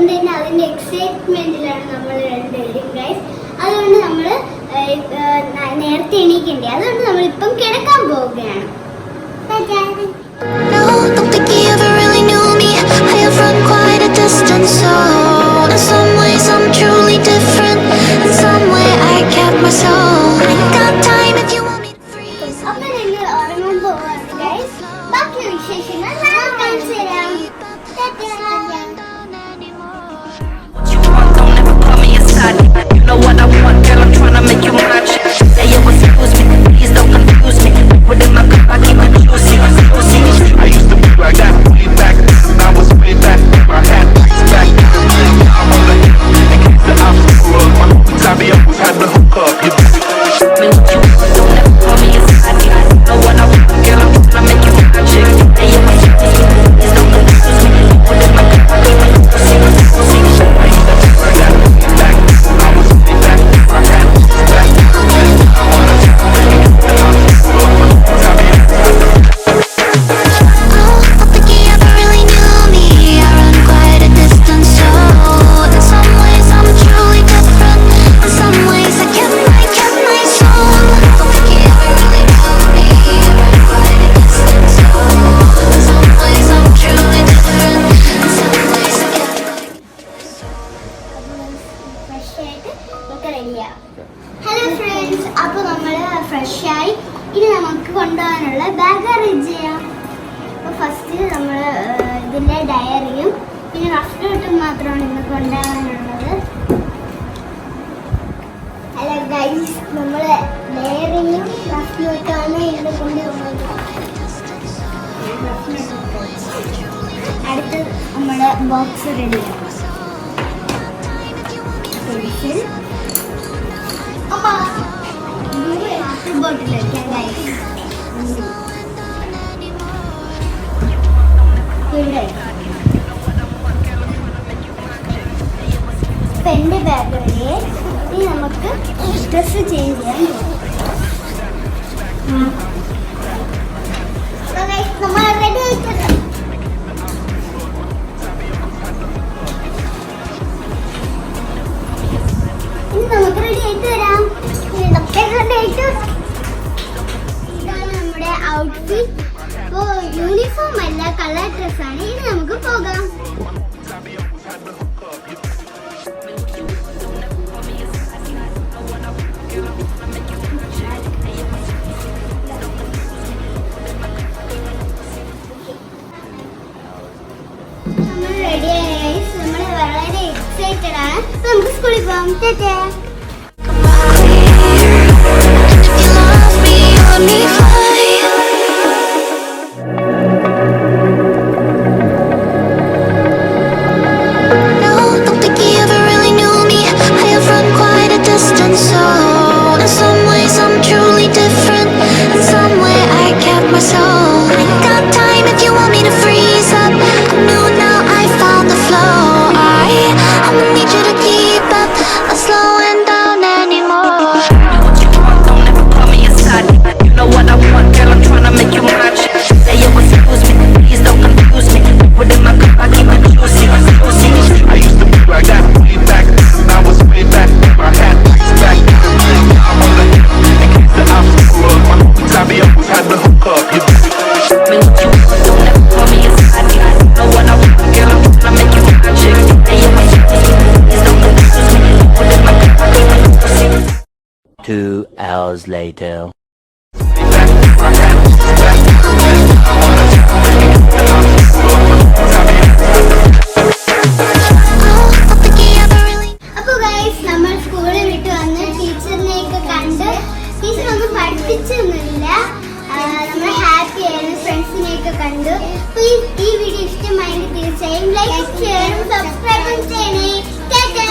അതുകൊണ്ട് തന്നെ അതിന്റെ എക്സൈറ്റ്മെന്റിലാണ് നമ്മൾ രണ്ടുപേരും ഗൈസ്. അതുകൊണ്ട് നമ്മൾ നേരത്തെ എണീക്കണ്ടേ, അതുകൊണ്ട് നമ്മൾ ഇപ്പം കിടക്കാൻ പോവുകയാണ്. അപ്പൊ ഞങ്ങൾ ഉറങ്ങാൻ പോവാണ് ഗൈസ്. ബാക്കി വിശേഷങ്ങൾ നാളെ കാണിച്ചു തരാം. You know what I want, girl, I'm tryna make you mine. Say it was excuse me, please don't confuse me. Within my cup, I keep it juicy. I used to be like that way back, and I was way back. My hat was back, I'm on the hip. In case the obstacle was my homie Tommy, I always had the hook up. You me what you want, don't ever call me a side. You know what I want, girl, I'm tryna make you mine. Say it was excuse me, please don't confuse me. Within my cup, I keep it juicy. I used to be like that way back, and I was way back. My hat was back, I'm on the hip. Hello friends, അപ്പോൾ നമ്മൾ ഫ്രഷായി. ഇനി നമുക്ക് കൊണ്ടുപോകാനുള്ള bag arrange ചെയ്യാം. അപ്പോൾ first നമ്മൾ ഇതിൻ്റെ ഡയറിയും പിന്നെ റഫ് നോട്ടും മാത്രമാണ് ഇന്ന് കൊണ്ടുപോകാനുള്ളത്. ഹലോ ഗൈസ്, നമ്മൾ ഡയറിയും റഫ് നോട്ടാണ് ഇന്ന് കൊണ്ടുപോകുന്നത്. അടുത്ത് നമ്മുടെ ബോക്സ് റെഡിയാണ്. പെൻസിൽ ബോട്ടിൽ വയ്ക്കാം ഗൈസ്. ഇവിടെ പെൻ്റെ ബാഗ് റെഡിയെ. ഇനി നമുക്ക് ഡ്രസ്സ് ചേഞ്ച് ചെയ്യാൻ നമ്മൾ റെഡി ആയിട്ടുണ്ട്. ഇനി നമുക്ക് റെഡി ആയിട്ട് വരാം. ഇതാണ് നമ്മുടെ ഔട്ട്ഫിറ്റ്. ഇപ്പോൾ യൂണിഫോം അല്ല, കളർ ഡ്രസ്സാണ്. ഇനി നമുക്ക് പോകാം. നമ്മൾ റെഡിയായി. നമ്മൾ വളരെ എക്സൈറ്റഡ് ആണ്. നമുക്ക് സ്കൂളിൽ പോകാം. ടാറ്റാ. Two hours later. അപ്പോൾ ഗൈസ്, നമ്മൾ സ്കൂളിൽ വിട്ട് വന്ന് ടീച്ചറിനെയൊക്കെ കണ്ട്. ടീച്ചർ ഒന്നും പഠിപ്പിച്ചൊന്നുമില്ല, നമ്മൾ ഹാപ്പി ആയിരുന്നു. ഫ്രണ്ട്സിനെയൊക്കെ കണ്ടു. അപ്പോൾ ഈ വീഡിയോ ഇഷ്ടമായെങ്കിൽ തീർച്ചയായും ലൈക്ക് ചെയ്യാനും സബ്സ്ക്രൈബും ചെയ്യണേ. ടാറ്റാ.